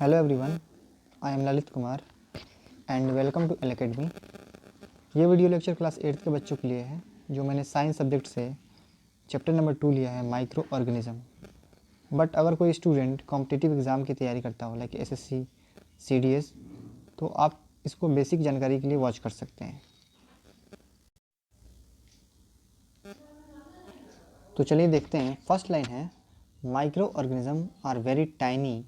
Hello everyone, I am Lalit Kumar and welcome to L academy. ये video lecture class 8th के बच्चों के लिए है जो मैंने साइंस सब्जेक्ट से चैप्टर नंबर 2 लिया है, माइक्रो ऑर्गेनिज्म। बट अगर कोई स्टूडेंट कॉम्पिटिटिव एग्ज़ाम की तैयारी करता हो लाइक एसएससी, सीडीएस, तो आप इसको बेसिक जानकारी के लिए वॉच कर सकते हैं। तो चलिए देखते हैं। फर्स्ट लाइन है, micro organism are very tiny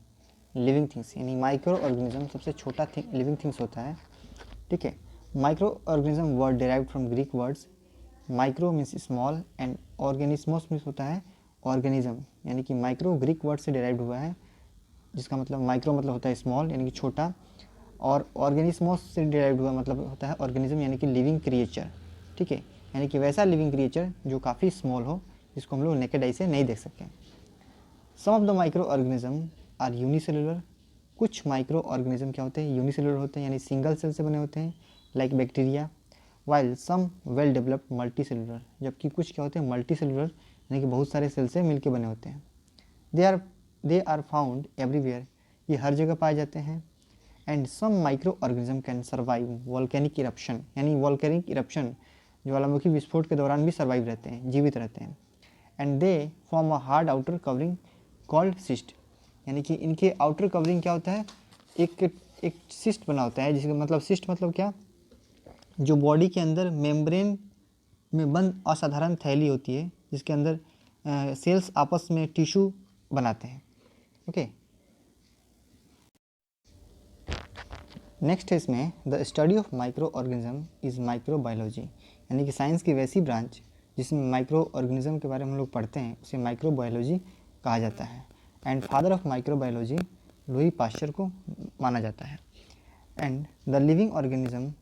living things, यानी माइक्रो ऑर्गेनिज्म सबसे छोटा लिविंग थिंग्स होता है। ठीक है। Micro organism word derived from Greek words micro means small and organismos means होता है ऑर्गेनिज्म, यानी कि माइक्रो ग्रीक वर्ड से डिराइव्ड हुआ है, जिसका मतलब माइक्रो मतलब होता है स्मॉल यानी कि छोटा, और ऑर्गेनिस्मोस से डिराइव्ड हुआ मतलब होता है ऑर्गेनिज्म यानी कि लिविंग क्रिएचर। ठीक है, यानी कि वैसा लिविंग क्रिएचर जो काफ़ी स्मॉल हो, जिसको हम लोग नेकेड आई से नहीं देख सकते। Some of the micro organism are unicellular, कुछ माइक्रो ऑर्गेनिज्म क्या होते हैं, यूनिसेलुलर होते हैं यानी सिंगल सेल से बने होते हैं like bacteria, while some well developed multi cellular, जबकि कुछ क्या होते हैं मल्टी सेलुलर यानी कि बहुत सारे सेल से मिलकर बने होते हैं। दे आर फाउंड एवरीवेयर, ये हर जगह पाए जाते हैं। And some micro organism can survive volcanic eruption, यानी वॉल्केनिक इरप्शन ज्वालामुखी विस्फोट के दौरान भी सर्वाइव रहते हैं, जीवित रहते हैं। And they form a hard outer covering called cyst, यानी कि इनके आउटर कवरिंग क्या होता है, एक सिस्ट बना होता है, जिसका मतलब सिस्ट मतलब क्या, जो बॉडी के अंदर मेम्ब्रेन में बंद असाधारण थैली होती है, जिसके अंदर सेल्स आपस में टिश्यू बनाते हैं। ओके, नेक्स्ट है इसमें, the study of micro organism is microbiology, यानी कि साइंस की वैसी ब्रांच जिसमें माइक्रो ऑर्गेनिज्म के बारे में हम लोग पढ़ते हैं उसे माइक्रोबायोलॉजी कहा जाता है। And father of microbiology Louis Pasteur को माना जाता है। And the living organism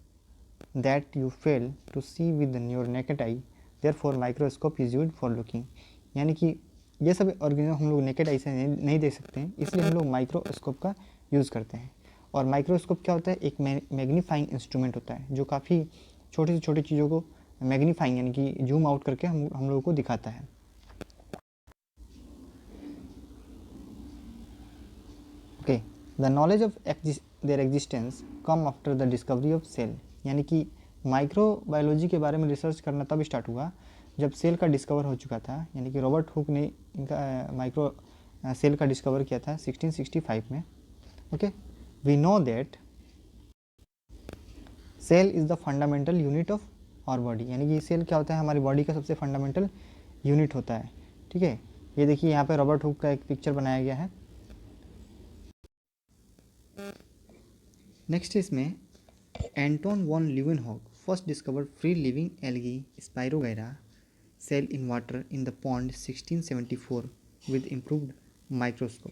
that you fail to see with your naked eye, therefore microscope is used for looking, यानी कि ये सब ऑर्गेनिज्म हम लोग नेकेड आई से नहीं देख सकते हैं, इसलिए हम लोग माइक्रोस्कोप का यूज़ करते हैं। और माइक्रोस्कोप क्या होता है, एक मैग्नीफाइंग इंस्ट्रूमेंट होता है जो काफ़ी छोटी से छोटी चीज़ों को मैग्नीफाइंग यानी कि जूम आउट करके हम लोगों को दिखाता है। Okay, the knowledge of their existence come after the discovery of cell, यानी कि माइक्रोबायोलॉजी के बारे में रिसर्च करना तब स्टार्ट हुआ जब सेल का डिस्कवर हो चुका था, यानी कि रॉबर्ट हुक ने इनका माइक्रो सेल का डिस्कवर किया था 1665 में। Okay, we know that cell is the fundamental unit of our body, यानी कि सेल क्या होता है, हमारी बॉडी का सबसे फंडामेंटल यूनिट होता है। ठीक है, ये देखिए यहाँ पे रॉबर्ट हुक का एक पिक्चर बनाया गया है। नेक्स्ट इसमें, Anton van Leeuwenhoek first discovered free living algae spirogyra cell in water in the pond 1674 with improved microscope,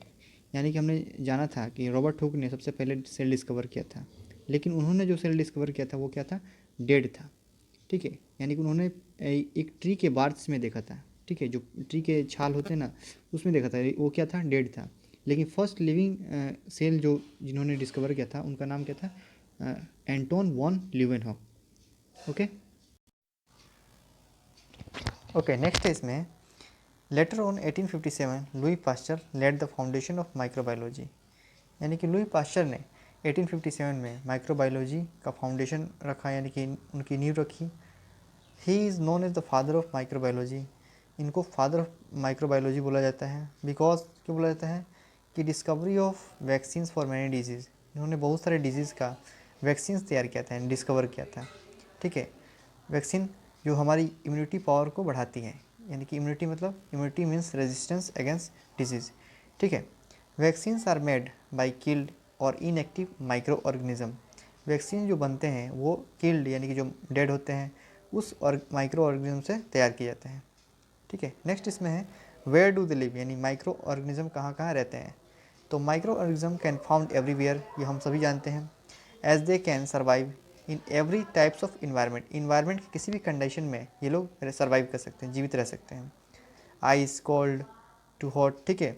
यानी कि हमने जाना था कि रॉबर्ट हुक ने सबसे पहले सेल डिस्कवर किया था, लेकिन उन्होंने जो सेल डिस्कवर किया था वो क्या था, डेड था। ठीक है, यानी कि उन्होंने एक ट्री के बार्च में देखा था। ठीक है, जो ट्री के छाल होते हैं ना, उसमें देखा था, वो क्या था, डेड था। लेकिन फर्स्ट लिविंग सेल जो जिन्होंने डिस्कवर किया था उनका नाम क्या था, Anton van Leeuwenhoek. Okay okay, next है इसमें, later on 1857 Louis Pasteur laid the foundation of microbiology, यानी कि लुई पास्चर ने 1857 में माइक्रोबायोलॉजी का फाउंडेशन रखा, यानी कि उनकी नींव रखी। He is known as the father of microbiology, इनको फादर ऑफ माइक्रोबायोलॉजी बोला जाता है। बिकॉज क्यों बोला जाता है कि discovery of vaccine for many disease, इन्होंने बहुत सारे डिजीज़ का वैक्सीन तैयार किया था, डिस्कवर किया था। ठीक है, वैक्सीन जो हमारी इम्यूनिटी पावर को बढ़ाती है, यानी कि इम्यूनिटी मतलब immunity means resistance against disease. ठीक है, vaccines are made by killed और इनएक्टिव माइक्रो ऑर्गेनिज्म, वैक्सीन जो बनते हैं वो किल्ड यानी कि जो डेड होते हैं उस और माइक्रो ऑर्गेनिज्म से तैयार किए जाते हैं। ठीक है, नेक्स्ट इसमें है, वेयर डू दे लिव, यानी माइक्रो ऑर्गेनिज्म कहाँ कहाँ रहते हैं। तो micro organism can found everywhere, ये हम सभी जानते हैं। As they can survive in every types of environment, environment की किसी भी कंडीशन में ये लोग सर्वाइव कर सकते हैं, जीवित रह सकते हैं। आइस, कोल्ड टू हॉट, ठीक है,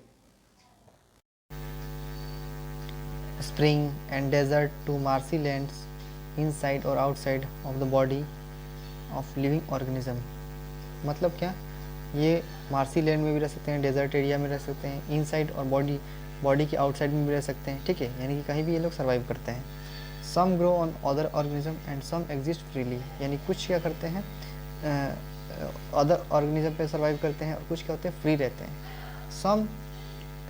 spring and desert to marshy lands, inside और outside of the body of living organism, मतलब क्या, ये मार्सी लैंड में भी रह सकते हैं, डेजर्ट एरिया में रह सकते हैं, इनसाइड और बॉडी बॉडी के आउटसाइड में भी रह सकते हैं, ठीक है, यानी कि कहीं भी ये लोग सर्वाइव करते हैं। Some grow on other organism and some exist freely, यानी कुछ क्या करते हैं अदर ऑर्गेनिज्म पे सर्वाइव करते हैं और कुछ क्या होते हैं फ्री रहते हैं। सम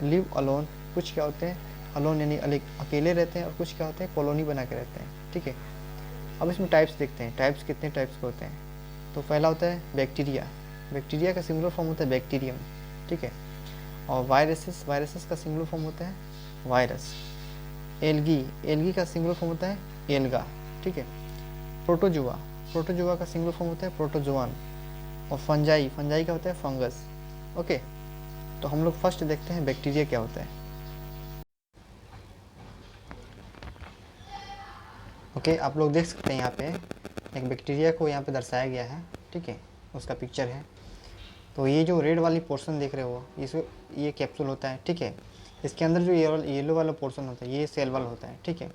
लिव अलोन, कुछ क्या होते हैं अलोन यानी अकेले रहते हैं और कुछ क्या होते हैं कॉलोनी बना के रहते हैं, ठीक है। अब इसमें टाइप्स देखते हैं, टाइप्स कितने टाइप्स के होते हैं। तो पहला होता है बैक्टीरिया, बैक्टीरिया का सिंगुलर फॉर्म होता है बैक्टीरियम, ठीक है। और वायरसेस, वायरसेस का सिंगुलर फॉर्म होता है वायरस। एल्गी, एल्गी का सिंगुलर फॉर्म होता है एल्गा, ठीक है। प्रोटोजुआ, प्रोटोजुआ का सिंगुलर फॉर्म होता है प्रोटोजोआन। और फंजाई, फंजाई का होता है फंगस, ओके। तो हम लोग फर्स्ट देखते हैं बैक्टीरिया क्या होता है। ओके, आप लोग देख सकते हैं यहाँ पे एक बैक्टीरिया को यहाँ पे दर्शाया गया है, ठीक है, उसका पिक्चर है। तो ये जो रेड वाली पोर्शन देख रहे हो ये कैप्सूल होता है, ठीक है। इसके अंदर जो येलो वाला पोर्शन होता है ये सेल वाल होता है, ठीक है।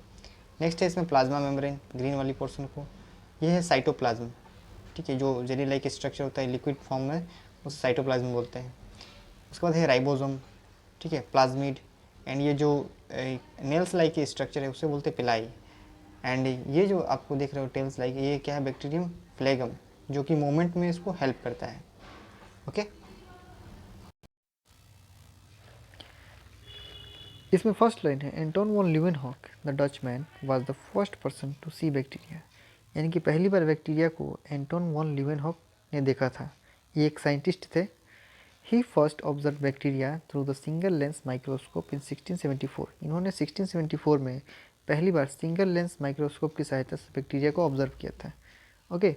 नेक्स्ट है इसमें प्लाज्मा मेम्ब्रेन, ग्रीन वाली पोर्शन को, ये है साइटोप्लाज्म, ठीक है, जो जेली लाइक स्ट्रक्चर होता है लिक्विड फॉर्म में, उसे साइटोप्लाज्म बोलते हैं। उसके बाद है राइबोसोम, ठीक है, प्लाज्मिड, एंड ये जो नेल्स लाइक स्ट्रक्चर है उसे बोलते हैं पिलाई। एंड ये जो आपको देख रहे हो टेल्स लाइक, ये क्या है बैक्टीरियम फ्लेगम, जो कि मूवमेंट में इसको हेल्प करता है, ओके। इसमें फर्स्ट लाइन है Anton van Leeuwenhoek the Dutchman was the first person to see bacteria, यानी कि पहली बार बैक्टीरिया को एंटोन वॉन ल्यूवेनहॉक ने देखा था। ये एक साइंटिस्ट थे। He first observe bacteria through the single lens microscope in 1674, इन्होंने 1674 में पहली बार सिंगल लेंस माइक्रोस्कोप की सहायता से बैक्टीरिया को ऑब्जर्व किया था, ओके।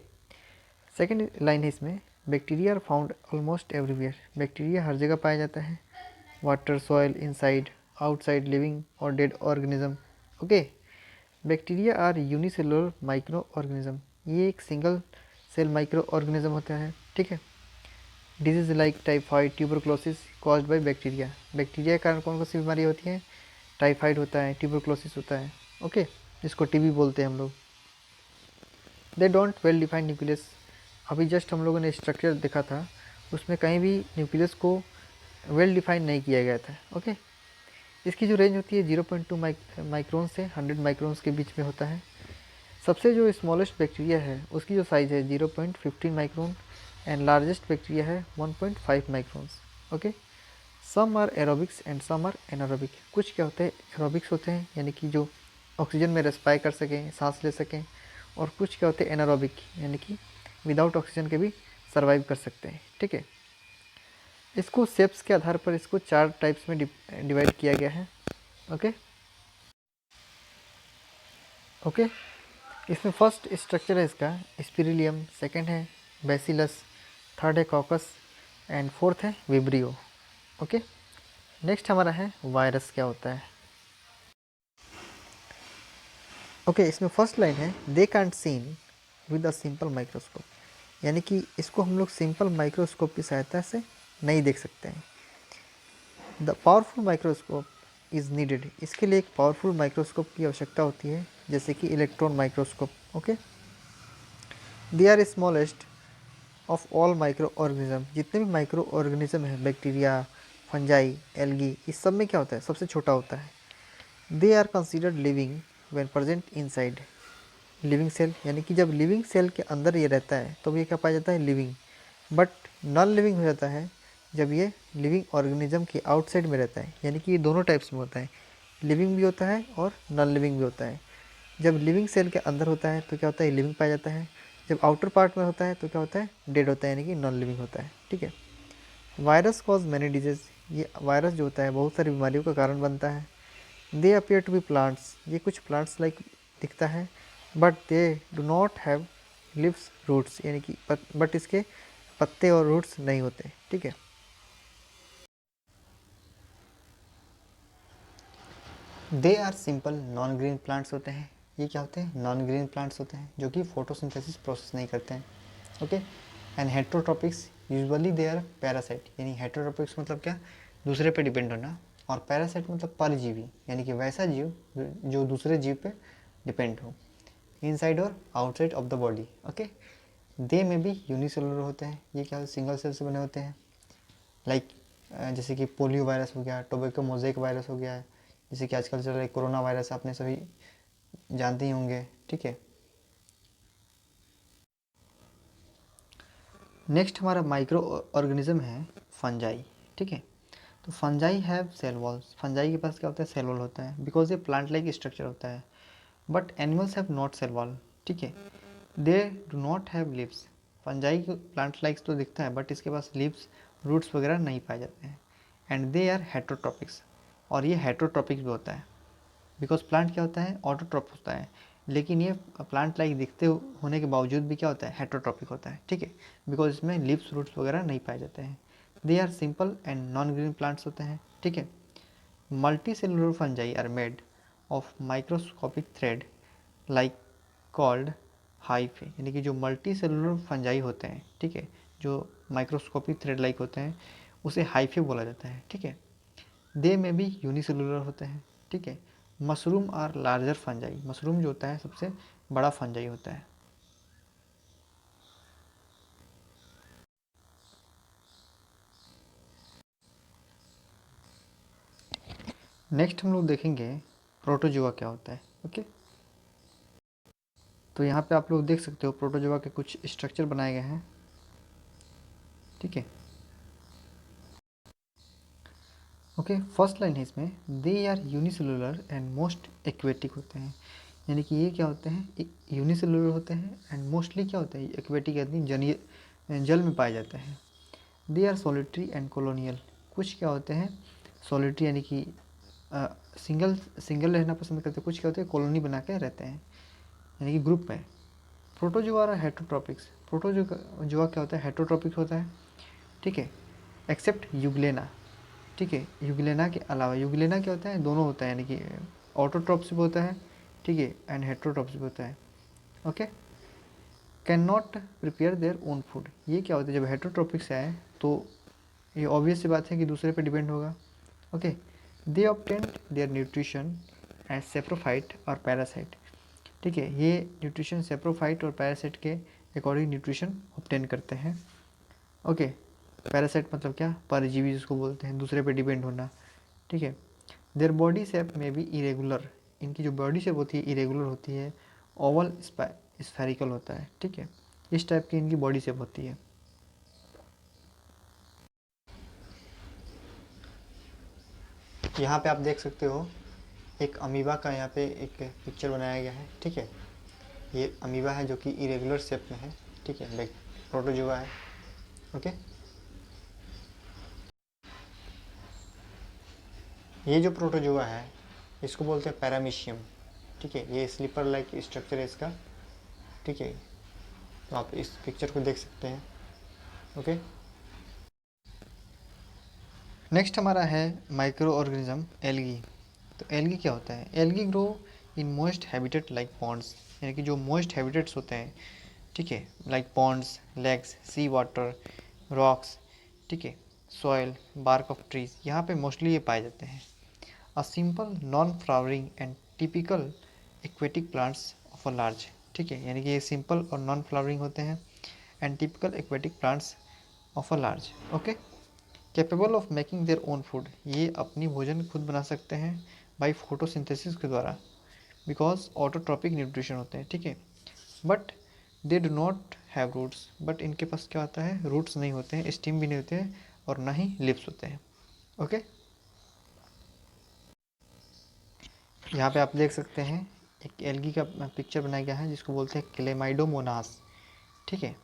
सेकेंड लाइन है इसमें bacteria are found almost everywhere, bacteria हर जगह पाया जाता है। Water, soil, inside, outside, living और dead organism, okay. Bacteria are unicellular microorganism, ये एक सिंगल सेल माइक्रो ऑर्गेनिज्म होता है, ठीक है। Disease like typhoid, tuberculosis caused by bacteria, bacteria के कारण कौन कौन सी बीमारी होती है, टाइफाइड होता है, ट्यूबरक्लोसिस होता है, ओके, जिसको टीबी बोलते हैं हम लोग। They don't well defined nucleus, अभी जस्ट हम लोगों ने स्ट्रक्चर देखा था उसमें कहीं भी न्यूक्लियस को वेल डिफाइन नहीं किया गया था, ओके। इसकी जो रेंज होती है 0.2 माइक्रोन से 100 माइक्रोन्स के बीच में होता है। सबसे जो स्मॉलेस्ट बैक्टीरिया है उसकी जो साइज़ है 0.15 माइक्रोन एंड लार्जेस्ट बैक्टीरिया है 1.5 microns, okay. Some are aerobics and some are anaerobic, कुछ क्या होते हैं एरोबिक्स होते हैं यानी कि जो ऑक्सीजन में रेस्पायर कर सकें, सांस ले सकें, और कुछ क्या होते हैं एनारोबिक यानी कि विदाउट ऑक्सीजन के भी सर्वाइव कर सकते हैं, ठीक है। इसको शेप्स के आधार पर इसको 4 टाइप्स में डिवाइड किया गया है, ओके ओके। इसमें फर्स्ट स्ट्रक्चर है इसका स्पिरिलियम, सेकंड है बैसिलस, थर्ड है कॉकस एंड फोर्थ है विब्रियो, ओके। नेक्स्ट हमारा है वायरस क्या होता है, ओके। इसमें फर्स्ट लाइन है they can't seen with a simple microscope, यानी कि इसको हम लोग सिंपल माइक्रोस्कोप की सहायता से नहीं देख सकते हैं। The powerful microscope is needed, इसके लिए एक पावरफुल माइक्रोस्कोप की आवश्यकता होती है जैसे कि electron microscope, okay. They are smallest of all micro organism, जितने भी माइक्रो ऑर्गेनिज्म है बैक्टीरिया, फंजाई, एल्गी, इस सब में क्या होता है सबसे छोटा होता है। They are considered living when present inside living cell, यानी कि जब लिविंग सेल के अंदर ये रहता है तो ये क्या पाया जाता है लिविंग, बट नॉन लिविंग हो जाता है जब ये लिविंग ऑर्गेनिज्म के आउटसाइड में रहता है, यानी कि ये दोनों टाइप्स में होता है, लिविंग भी होता है और नॉन लिविंग भी होता है। जब लिविंग सेल के अंदर होता है तो क्या होता है लिविंग पाया जाता है, जब आउटर पार्ट में होता है तो क्या होता है डेड होता है यानी कि नॉन लिविंग होता है, ठीक है। वायरस कॉज मैनी डिजीज, ये वायरस जो होता है बहुत सारी बीमारियों का कारण बनता है। They appear to be plants, ये कुछ प्लांट्स लाइक दिखता है, but they do not have leaves roots, यानी कि बट इसके पत्ते और रूट्स नहीं होते, ठीक है। They are simple non green plants होते हैं, ये क्या होते हैं नॉन ग्रीन प्लांट्स होते हैं जो कि फोटोसिंथेसिस प्रोसेस नहीं करते हैं, okay. And heterotrophics usually they are parasite, यानी हेट्रोट्रॉपिक्स मतलब क्या दूसरे पे डिपेंड होना, और पैरासाइट मतलब परजीवी यानी कि वैसा जीव जो दूसरे जीव पे डिपेंड हो, इनसाइड और outside of the body, okay. They में भी यूनिसेलुलर होते हैं, ये क्या सिंगल सेल से बने होते हैं, लाइक जैसे कि पोलियो वायरस हो गया, टोबैको मोज़ेक वायरस हो गया है, जैसे कि आजकल चल रहा है कोरोना वायरस, आपने सभी जानते ही होंगे। ठीक है, नेक्स्ट हमारा माइक्रो ऑर्गेनिज्म है फंजाई। ठीक है, तो fungi have cell walls. Fungi के पास क्या होता है, सेल वॉल होता है, बिकॉज ये प्लांट लाइक स्ट्रक्चर होता है। But animals have not cell wall. ठीक है, they do not have leaves. Fungi को प्लांट लाइक्स तो दिखता है, बट इसके पास लिव्स, रूट्स वगैरह नहीं पाए जाते हैं। एंड दे आर हेट्रोट्रॉपिक्स, और ये हेट्रोट्रॉपिक भी होता है, बिकॉज प्लांट क्या होता है, ऑटोट्रॉप होता है, लेकिन ये प्लांट लाइक दिखते होने के बावजूद भी क्या होता है, हेट्रोट्रॉपिक होता है। ठीक है, बिकॉज इसमें लिव्स, रूट्स वगैरह नहीं पाए जाते हैं। They are simple and non green plants होते हैं। ठीक है, multi cellular fungi are made of microscopic thread like called hyphae, यानी कि जो मल्टी सेलुलर फंजाई होते हैं, ठीक है, जो माइक्रोस्कोपिक थ्रेड लाइक होते हैं, उसे हाइफे बोला जाता है। ठीक है, दे में भी यूनिसेलुलर होते हैं। ठीक है, mushroom are larger fungi, mushroom जो होता है सबसे बड़ा फंजाई होता है। नेक्स्ट हम लोग देखेंगे प्रोटोजोआ क्या होता है। ओके, तो यहाँ पे आप लोग देख सकते हो प्रोटोजोआ के कुछ स्ट्रक्चर बनाए गए हैं। ठीक है, ओके, फर्स्ट लाइन है इसमें, they are unicellular and most aquatic होते हैं, यानी कि ये क्या होते हैं, यूनिसेलुलर होते हैं एंड मोस्टली क्या होता है, एक्वेटिक यानी जलीय, जल में पाए जाते हैं। They are solitary and colonial, कुछ क्या होते हैं सॉलिटरी यानी कि सिंगल सिंगल रहना पसंद करते हैं, कुछ क्या होते हैं कॉलोनी बना के रहते हैं, यानी कि ग्रुप में। प्रोटोजोआ आर हेट्रोट्रॉपिक्स, प्रोटोजोआ क्या होता है, हेट्रोट्रॉपिक होता है। ठीक है, एक्सेप्ट यूग्लेना। ठीक है, यूग्लेना के अलावा, यूग्लेना क्या होता है, दोनों होता है, यानी कि ऑटोट्रॉप्स भी होता है, ठीक है, एंड हेट्रोट्रॉप्स भी होता है। Okay, can not prepare their own food, ये क्या होता है, जब हेट्रोट्रॉपिक से आए तो ये ऑब्वियस सी बात है कि दूसरे पे डिपेंड होगा। Okay, they obtain their nutrition as saprophyte और पैरासाइट। ठीक है, ये न्यूट्रिशन सेप्रोफाइट और पैरासाइट के अकॉर्डिंग न्यूट्रिशन ऑब्टेन करते हैं। ओके, पैरासाइट मतलब क्या, परजीवी जिसको बोलते हैं, दूसरे पे डिपेंड होना। ठीक है, देयर बॉडी शेप में भी इरेगुलर, इनकी जो बॉडी शेप होती है इरेगुलर होती है, ओवल स्फेरिकल होता है। ठीक है, इस टाइप की इनकी बॉडी शेप होती है। यहाँ पे आप देख सकते हो एक अमीबा का यहाँ पे एक पिक्चर बनाया गया है। ठीक है, ये अमीबा है जो कि इरेगुलर शेप में है। ठीक है, प्रोटोजोआ है। ओके, ये जो प्रोटोजोआ है इसको बोलते हैं पैरामीशियम। ठीक है, ये स्लीपर लाइक स्ट्रक्चर है इसका। ठीक है, तो आप इस पिक्चर को देख सकते हैं। ओके, नेक्स्ट हमारा है माइक्रो ऑर्गेनिज्म एल्गी। तो एल्गी क्या होता है, algae grow in moist habitat like ponds, यानी कि जो मोइस्ट हैबिटेट्स होते हैं, ठीक है, like ponds, lakes, sea water, rocks, ठीक है, सॉयल, बार्क ऑफ ट्रीज, यहाँ पे मोस्टली ये पाए जाते हैं। A simple non flowering and typical aquatic plants of a large. ठीक है, यानी कि ये सिंपल और नॉन फ्लावरिंग होते हैं and typical aquatic plants of a large. Okay, capable of making their own food, ये अपनी भोजन खुद बना सकते हैं बाई फोटोसिंथेसिस के द्वारा, बिकॉज ऑटोट्रॉपिक न्यूट्रिशन होते हैं। ठीक है, but they do not have roots, but इनके पास क्या होता है, रूट्स नहीं होते हैं, स्टीम भी नहीं होते हैं, और ना ही लिप्स होते हैं। ओके, यहाँ पे आप देख सकते हैं एक एल्गी का पिक्चर बनाया गया है जिसको बोलते हैं क्लेमाइडोमोनास। ठीक है,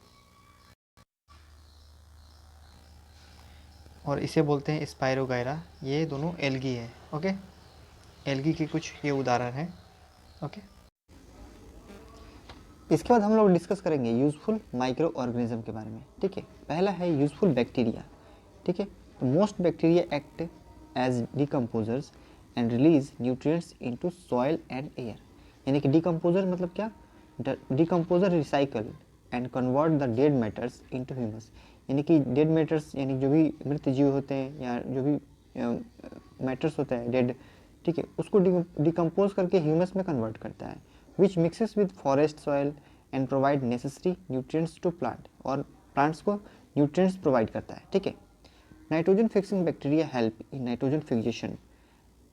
और इसे बोलते हैं स्पाइरोगायरा, ये दोनों एल्गी है। ओके, एल्गी के कुछ ये उदाहरण हैं। ओके, इसके बाद हम लोग डिस्कस करेंगे यूजफुल माइक्रो ऑर्गेनिज्म के बारे में। ठीक है, पहला है यूजफुल बैक्टीरिया। ठीक है, तो most bacteria act as decomposers and release nutrients into soil and air, यानी कि डिकम्पोजर मतलब क्या, decomposer recycle and convert the dead matters into humus, यानी कि डेड मैटर्स यानी जो भी मृत जीव होते हैं या जो भी मैटर्स होता है डेड, ठीक है, उसको डिकम्पोज करके ह्यूमस में कन्वर्ट करता है, which mixes with forest soil and provide necessary nutrients to plant, और प्लांट्स को न्यूट्रिएंट्स प्रोवाइड करता है। ठीक है, nitrogen fixing bacteria help in nitrogen fixation,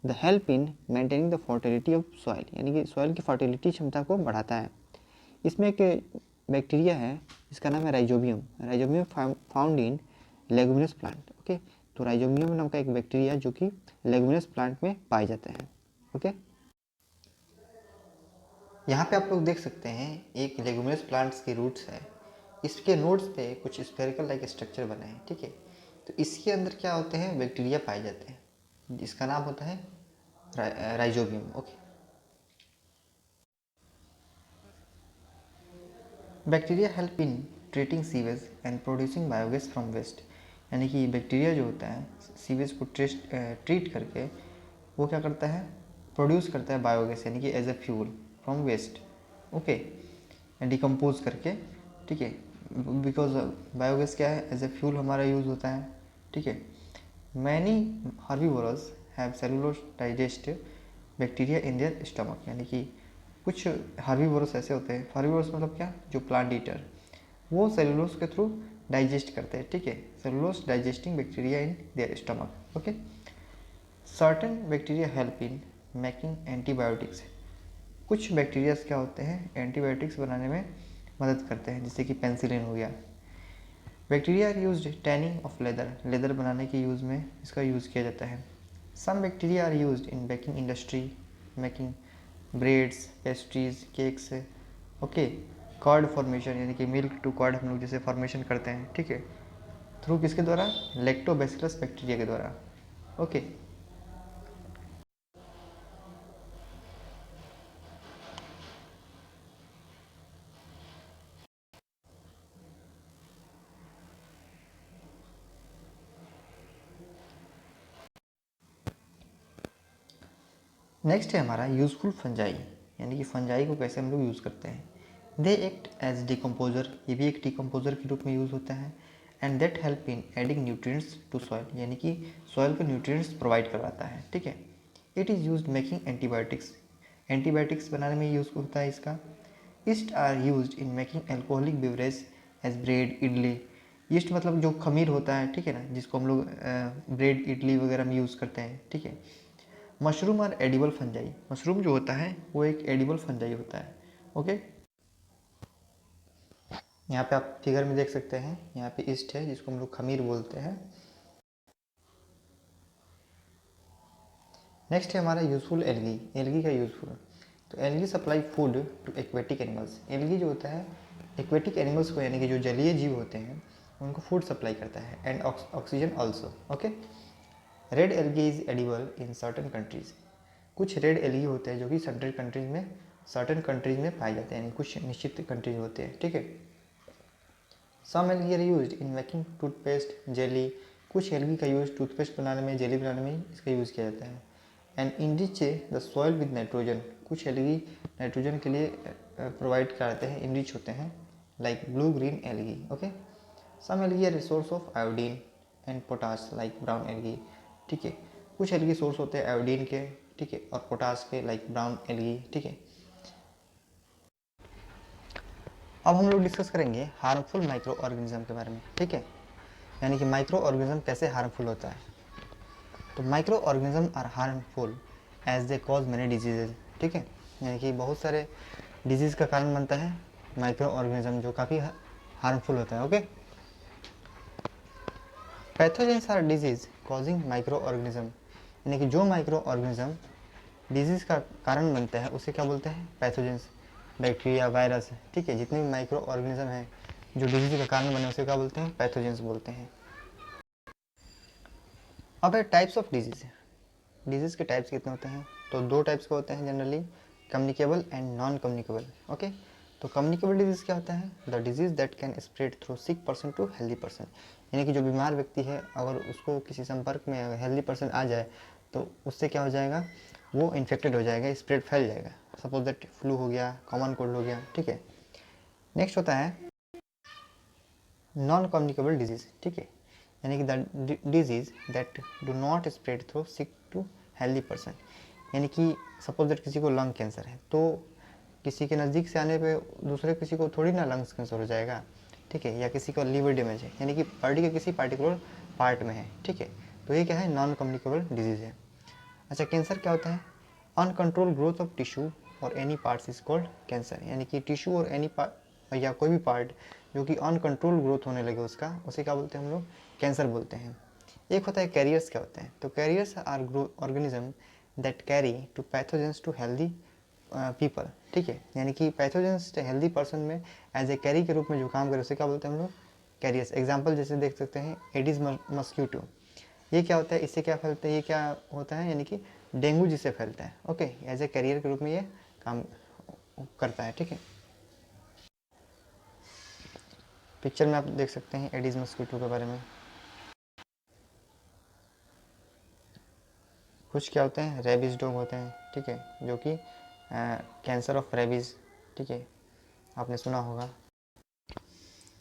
they help in maintaining the fertility of soil, यानी कि सॉइल की फर्टिलिटी क्षमता को बढ़ाता है। इसमें एक बैक्टीरिया है जिसका नाम है rhizobium, rhizobium found in leguminous plant. Okay, तो राइजोबियम नाम का एक बैक्टीरिया जो कि लेगुमिनस प्लांट में पाए जाते हैं। ओके, यहाँ पे आप लोग देख सकते हैं एक लेगुमिनस प्लांट्स की रूट्स है, इसके नोड्स पे कुछ स्फेरिकल लाइक स्ट्रक्चर बने हैं। ठीक है, तो इसके अंदर क्या होते हैं, बैक्टीरिया पाए जाते हैं जिसका नाम होता है rhizobium. Okay, bacteria help in treating sewage and producing biogas from waste, यानी कि बैक्टीरिया जो होता है सीवेज को ट्रीट करके वो क्या करता है, प्रोड्यूस करता है बायोगैस, यानी कि as a fuel from waste. Okay, decompose करके। ठीक है, बिकॉज बायोगैस क्या है, एज ए फ्यूल हमारा यूज़ होता है। ठीक है, many herbivorous have cellulose digest bacteria in their stomach, यानी कि कुछ हर्बीवोरस ऐसे होते हैं, हर्बीवोरस मतलब क्या, जो प्लांट ईटर, वो सेलुलोज के थ्रू डाइजेस्ट करते हैं। ठीक है, cellulose digesting bacteria in their stomach. Okay, certain bacteria help in making antibiotics, कुछ बैक्टीरियाज क्या होते हैं, एंटीबायोटिक्स बनाने में मदद करते हैं, जैसे कि पेंसिलिन हो गया। Bacteria are used tanning of leather, leather बनाने के यूज़ में इसका यूज़ किया जाता है। Some bacteria are used in baking industry, making breads, pastries, cakes. Okay, curd formation, यानी कि मिल्क टू कर्ड हम लोग जैसे फॉर्मेशन करते हैं। ठीक है, थ्रू किसके द्वारा, लैक्टोबैसिलस बैक्टीरिया के द्वारा। ओके, नेक्स्ट है हमारा यूज़फुल फंजाई, यानी कि फंजाई को कैसे हम लोग यूज़ करते हैं। दे एक्ट एज डिकम्पोजर, ये भी एक डिकम्पोजर के रूप में यूज़ होता है। And that help in adding nutrients to soil, यानी कि सॉइल को न्यूट्रिएंट्स प्रोवाइड करवाता है। ठीक है, it is use making antibiotics, antibiotics बनाने में यूज़ होता है इसका। Yeast are use in making alcoholic beverage as bread, idli. Yeast मतलब जो खमीर होता है, ठीक है ना, जिसको हम लोग ब्रेड, इडली वगैरह में यूज़ करते हैं। ठीक है, मशरूम और एडिबल फंजाई, मशरूम जो होता है वो एक एडिबल फंजाई होता है। ओके, यहाँ पे आप फिगर में देख सकते हैं, यहाँ पे ईस्ट है जिसको हम लोग खमीर बोलते हैं। नेक्स्ट है हमारा यूजफुल एल्गी, एल्गी का यूजफुल। तो algae supply food to aquatic animals, algae जो होता है एक्वेटिक एनिमल्स को, यानी कि जो जलीय जीव होते हैं उनको फूड सप्लाई करता है, and oxygen also. Okay, red algae is edible in certain countries, कुछ रेड एल्गी होते हैं जो कि सर्टन कंट्रीज में पाए जाते हैं, यानी कुछ निश्चित कंट्रीज होते हैं। ठीक है, some algae are used in making toothpaste, jelly, कुछ एल्गी का यूज़ टूथपेस्ट बनाने में, जेली बनाने में इसका यूज़ किया जाता है। And enrich the soil with nitrogen, कुछ एल्गी नाइट्रोजन के लिए प्रोवाइड कराते हैं, इनरिच होते हैं, like blue green algae. Okay, some algae are source of iodine and potash, like brown algae. ठीक है, कुछ एल्गी सोर्स होते हैं आयोडीन के, ठीक है, और पोटाश के, लाइक ब्राउन एल्गी। ठीक है, अब हम लोग डिस्कस करेंगे हार्मफुल माइक्रो ऑर्गेनिज्म के बारे में। ठीक है, यानी कि माइक्रो ऑर्गेनिज्म कैसे हार्मफुल होता है। तो micro organism are harmful as they cause many diseases. ठीक है, यानी कि बहुत सारे डिजीज़ का कारण बनता है माइक्रो ऑर्गेनिज्म, जो काफ़ी हार्मफुल होता है। Okay, pathogens are disease causing micro organism, यानी कि जो माइक्रो ऑर्गेनिज्म डिजीज़ का कारण बनता है उसे क्या बोलते हैं, पैथोजेंस। बैक्टीरिया, वायरस, ठीक है, जितने भी माइक्रो ऑर्गेनिज्म हैं जो डिजीज़ का कारण बने उसे क्या बोलते हैं, पैथोजेंस बोलते हैं। अब है टाइप्स ऑफ डिजीज़, डिजीज़ के टाइप्स कितने होते हैं, तो दो टाइप्स के होते हैं generally, communicable and non communicable. Okay, तो कम्युनिकेबल डिजीज़ क्या होता है, the disease that can spread through sick person to healthy person, यानी कि जो बीमार व्यक्ति है अगर उसको किसी संपर्क में हेल्दी पर्सन आ जाए तो उससे क्या हो जाएगा, वो इन्फेक्टेड हो जाएगा, स्प्रेड फैल जाएगा। सपोज दैट फ्लू हो गया, कॉमन कोल्ड हो गया। ठीक है, नेक्स्ट होता है नॉन कम्युनिकेबल डिजीज़। ठीक है, यानी कि the disease that do not spread through sick to healthy person, यानी कि सपोज दैट किसी को लंग कैंसर है तो किसी के नज़दीक से आने पे दूसरे किसी को थोड़ी ना लंग्स कैंसर हो जाएगा। ठीक है, या किसी का लीवर डैमेज है, यानी कि बॉडी के किसी पार्टिकुलर पार्ट में है, ठीक है। तो ये क्या है, नॉन कम्युनिकेबल डिजीज़ है। अच्छा, कैंसर क्या होता है, अनकंट्रोल ग्रोथ ऑफ टिश्यू और any parts is called cancer, यानी कि टिश्यू और एनी पार्ट या कोई भी पार्ट जो कि अनकंट्रोल ग्रोथ होने लगे उसका, उसे क्या बोलते हैं हम लोग, कैंसर बोलते हैं। एक होता है कैरियर्स, क्या होते हैं, तो carriers are organism that carry to pathogens to healthy people, ठीक है, यानी कि पैथोजेंस हेल्दी पर्सन में एज ए कैरी के रूप में जो काम करे उसे क्या बोलते हैं हम लोग, कैरियर्स। एग्जाम्पल जैसे देख सकते हैं एडिस मस्क्यूटो, ये क्या होता है, इससे क्या फैलता है, ये क्या होता है, यानी कि डेंगू जिससे फैलता है, ओके, एज ए कैरियर के रूप में ये काम करता है, ठीक है। पिक्चर में आप देख सकते हैं एडिस मस्क्यूटो के बारे में। कुछ क्या होते हैं, रेबीज डॉग होते हैं, ठीक है, जो कि कैंसर ऑफ रेबीज, ठीक है, आपने सुना होगा।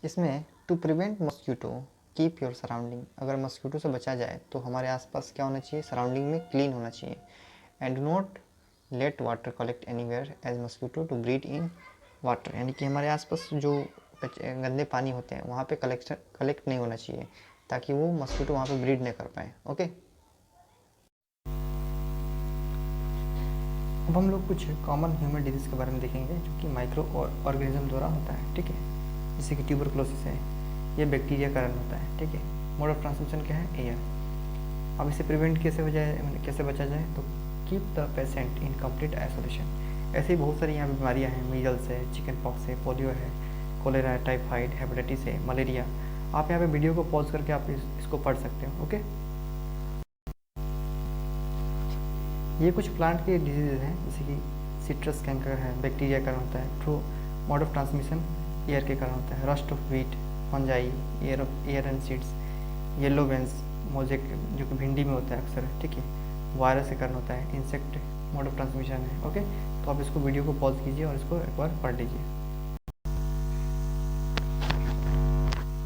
इसमें to prevent mosquito keep your surrounding, अगर मस्क्यूटो से बचा जाए तो हमारे आसपास क्या होना चाहिए, सराउंडिंग में क्लीन होना चाहिए। And do not let water collect anywhere as mosquito to breed in water, यानी कि हमारे आसपास जो गंदे पानी होते हैं वहाँ पे कलेक्ट नहीं होना चाहिए, ताकि वो मस्क्यूटो वहाँ पे ब्रीड नहीं कर पाए, ओके। अब हम लोग कुछ कॉमन ह्यूमन डिजीज़ के बारे में देखेंगे जो कि माइक्रो ऑर्गेनिज्म द्वारा होता है, ठीक है, जैसे कि ट्यूबरकुलोसिस है, ये बैक्टीरिया के कारण होता है, ठीक है। मोड ऑफ ट्रांसमिशन क्या है, एयर। अब इसे प्रिवेंट कैसे बचा जाए, तो keep the patient in complete isolation. ऐसे ही बहुत सारी यहाँ बीमारियाँ हैं, मीजल्स है, चिकन पॉक्स है, पोलियो है, कोलेरा है, टाइफाइड, हेपेटाइटिस है, मलेरिया। आप यहाँ पे वीडियो को पॉज करके आप इसको पढ़ सकते हो, ओके। ये कुछ प्लांट के डिजीज़ हैं, जैसे कि सिट्रस कैंकर है, बैक्टीरिया के कारण होता है। Through mode of transmission air के कारण होता है। Rust of wheat, fungi, air and seeds, yellow veins mosaic जो कि भिंडी में होता है अक्सर, ठीक है, वायरस के कारण होता है। इंसेक्ट मोड ऑफ ट्रांसमिशन है, ओके। तो आप इसको वीडियो को पॉज कीजिए और इसको एक बार पढ़ लीजिए।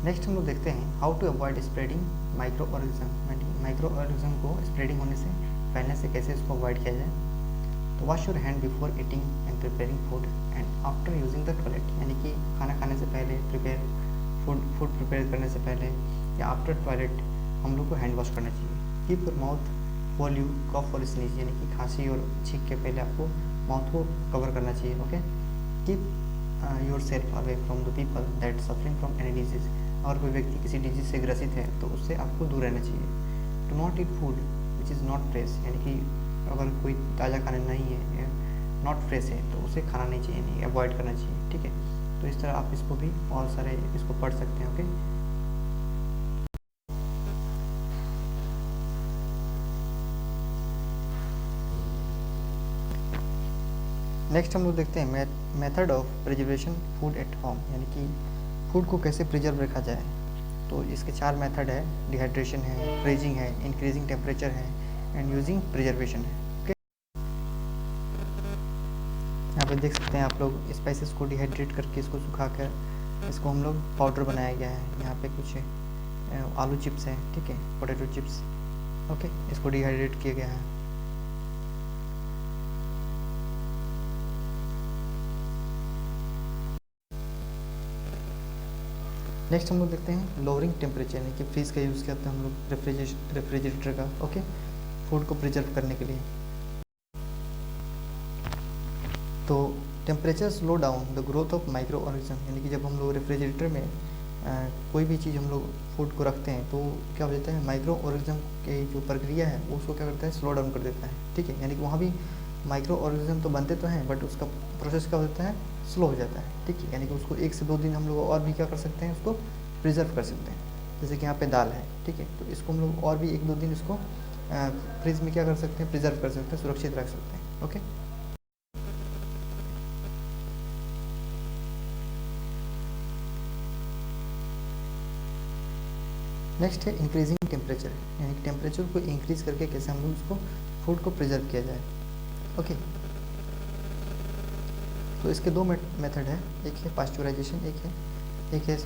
नेक्स्ट हम लोग देखते हैं how to avoid spreading micro organism, micro organism को स्प्रेडिंग होने से फैलने से कैसे इसको अवॉइड किया जाए। तो wash your hand before eating and preparing food and after using the toilet, यानी कि खाना खाने से पहले, फूड प्रिपेयर करने से पहले या आफ्टर टॉयलेट हम लोग को हैंड वॉश करना चाहिए। Keep your mouth while you cough or sneeze, यानी कि खांसी और छींक के पहले आपको माउथ को कवर करना चाहिए, okay. Keep your self away from the people that suffering from any disease, और कोई व्यक्ति किसी डिजीज से ग्रसित है तो उससे आपको दूर रहना चाहिए। Do not eat food which is not fresh, यानी कि अगर कोई ताज़ा खाना नहीं है या नॉट फ्रेश है तो उसे खाना नहीं चाहिए, नहीं अवॉइड करना चाहिए, ठीक है। तो इस तरह आप इसको भी और सारे इसको पढ़ सकते हैं, ओके। नेक्स्ट हम लोग देखते हैं method of preservation food at home, यानी कि फूड को कैसे प्रिजर्व रखा जाए। तो इसके 4 मेथड है, डिहाइड्रेशन है, फ्रीजिंग है, इंक्रीजिंग टेम्परेचर है एंड यूजिंग प्रिजर्वेशन है, ओके। यहाँ पे देख सकते हैं आप लोग स्पाइसेस को डिहाइड्रेट करके इसको सुखा कर इसको हम लोग पाउडर बनाया गया है। यहाँ पे कुछ आलू चिप्स है, ठीक है, पोटैटो चिप्स, ओके, इसको डिहाइड्रेट किया गया है। नेक्स्ट हम लोग देखते हैं लोअरिंग टेम्परेचर, यानी कि फ्रीज का यूज़ करते हैं हम लोग रेफ्रिजरेटर का, ओके, फूड को प्रिजर्व करने के लिए। तो temperature slow down the growth of micro organism, यानी कि जब हम लोग रेफ्रिजरेटर में कोई भी चीज़ हम लोग फूड को रखते हैं तो क्या हो जाता है, माइक्रो ऑर्गेनिज्म की जो प्रक्रिया है वो उसको क्या करता है, स्लो डाउन कर देता है, ठीक है। यानी कि वहाँ भी माइक्रो ऑर्गेनिज्म तो बनते तो हैं बट उसका प्रोसेस क्या होता है, स्लो हो जाता है, ठीक है। यानी कि उसको 1 से 2 दिन हम लोग और भी क्या कर सकते हैं, उसको प्रिजर्व कर सकते हैं। जैसे कि यहाँ पे दाल है, ठीक है, तो इसको हम लोग और भी 1-2 दिन इसको फ्रिज में क्या कर सकते हैं, प्रिजर्व कर सकते हैं, सुरक्षित रख सकते हैं, ओके। नेक्स्ट है इंक्रीजिंग टेम्परेचर, यानी कि टेम्परेचर को इंक्रीज करके कैसे हम लोग उसको फूड को प्रिजर्व किया जाए, ओके। तो इसके 2 मेथड है, एक है पास्चुराइजेशन, एक है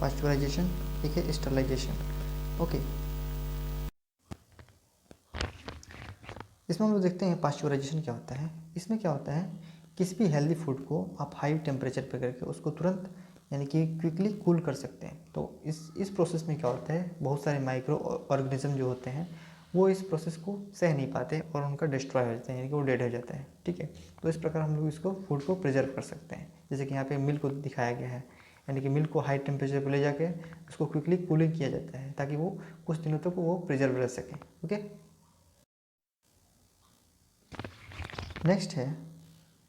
पास्चुराइजेशन, एक है स्टरलाइजेशन, ओके। इसमें हम लोग देखते हैं पास्चुराइजेशन क्या होता है। इसमें क्या होता है, किसी भी हेल्दी फूड को आप हाई टेम्परेचर पर करके उसको तुरंत यानी कि क्विकली कूल कर सकते हैं। तो इस प्रोसेस में क्या होता है, बहुत सारे माइक्रो ऑर्गेनिज्म जो होते हैं वो इस प्रोसेस को सह नहीं पाते और उनका डिस्ट्रॉय हो जाते हैं, यानी कि वो डेड हो जाता है। ठीक है, तो इस प्रकार हम लोग इसको फूड को प्रिजर्व कर सकते हैं। जैसे कि यहाँ पे मिल्क को दिखाया गया है, यानी कि मिल्क को हाई टेम्परेचर पर ले जाके उसको क्विकली कूलिंग किया जाता है ताकि वो कुछ दिनों तक वो प्रिजर्व रह सकें। ओके, नेक्स्ट है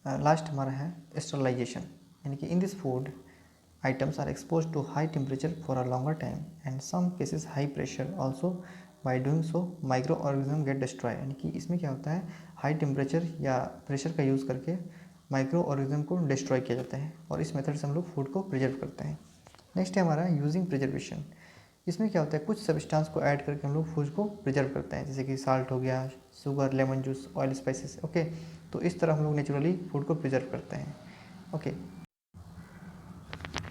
लास्ट हमारा है स्टरलाइजेशन, यानी कि in this food items are exposed to high temperature for a longer time and some cases high pressure also, by doing so microorganism get destroyed। यानी कि इसमें क्या होता है, हाई टेम्परेचर या प्रेशर का यूज़ करके माइक्रो ऑर्गेनिज्म को डिस्ट्रॉय किया जाता है और इस मेथड से हम लोग फूड को प्रिजर्व करते हैं। नेक्स्ट है हमारा यूजिंग प्रिजर्वेशन। इसमें क्या होता है, कुछ सब्सटेंस को ऐड करके हम लोग फूड को प्रिजर्व करते हैं, जैसे कि साल्ट हो गया, sugar, lemon juice, oil, spices. Okay, तो इस तरह हम लोग नेचुरली फूड को प्रिजर्व करते हैं। ओके,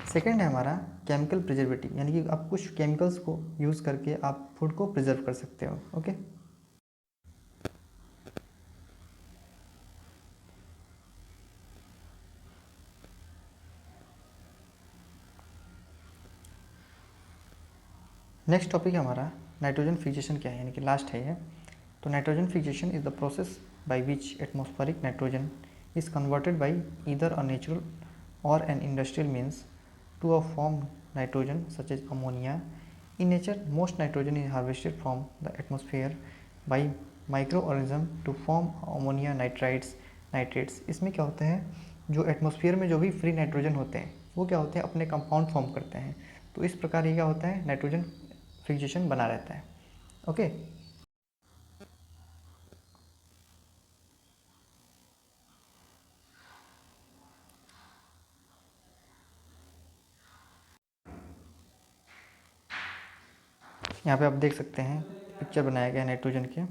सेकेंड है हमारा केमिकल प्रिजर्वेटिव, यानी कि आप कुछ केमिकल्स को यूज़ करके आप फूड को प्रिजर्व कर सकते हो। ओके, नेक्स्ट टॉपिक है हमारा नाइट्रोजन फिक्सेशन क्या है, यानी कि लास्ट है ये। तो nitrogen fixation is the process by which atmospheric nitrogen is converted by either a natural or an industrial means to a form nitrogen such as ammonia. In nature, most nitrogen is harvested from the atmosphere by microorganism to form ammonia nitrites, nitrates। इसमें क्या होता है, जो atmosphere में जो भी free nitrogen होते हैं वो क्या होते हैं, अपने कंपाउंड फॉर्म करते हैं। तो इस प्रकार ये क्या होता है, नाइट्रोजन फिक्सेशन बना रहता है। ओके, यहाँ पे आप देख सकते हैं पिक्चर बनाया गया है नाइट्रोजन के।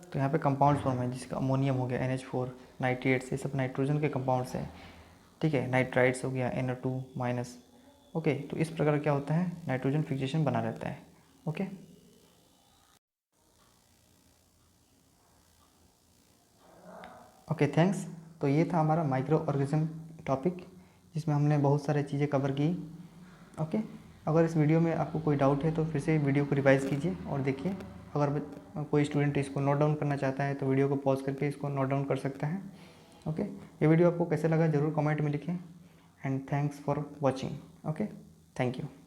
तो यहाँ पे कंपाउंड फॉर्म है जिसका अमोनियम हो गया, NH4, नाइट्रेट्स, ये सब नाइट्रोजन के कंपाउंड्स हैं। ठीक है, नाइट्राइट्स हो गया, NO2 माइनस। ओके, तो इस प्रकार क्या होता है, नाइट्रोजन फिक्सेशन बना रहता है। Okay, okay, thanks. तो ये था हमारा माइक्रो ऑर्गेनिज्म टॉपिक, जिसमें हमने बहुत सारी चीज़ें कवर की। ओके, अगर इस वीडियो में आपको कोई डाउट है तो फिर से वीडियो को रिवाइज़ कीजिए और देखिए। अगर कोई स्टूडेंट इसको नोट डाउन करना चाहता है तो वीडियो को पॉज करके इसको नोट डाउन कर सकता है। ओके, ये वीडियो आपको कैसे लगा ज़रूर कमेंट में लिखें। And thanks for watching. Okay, thank you.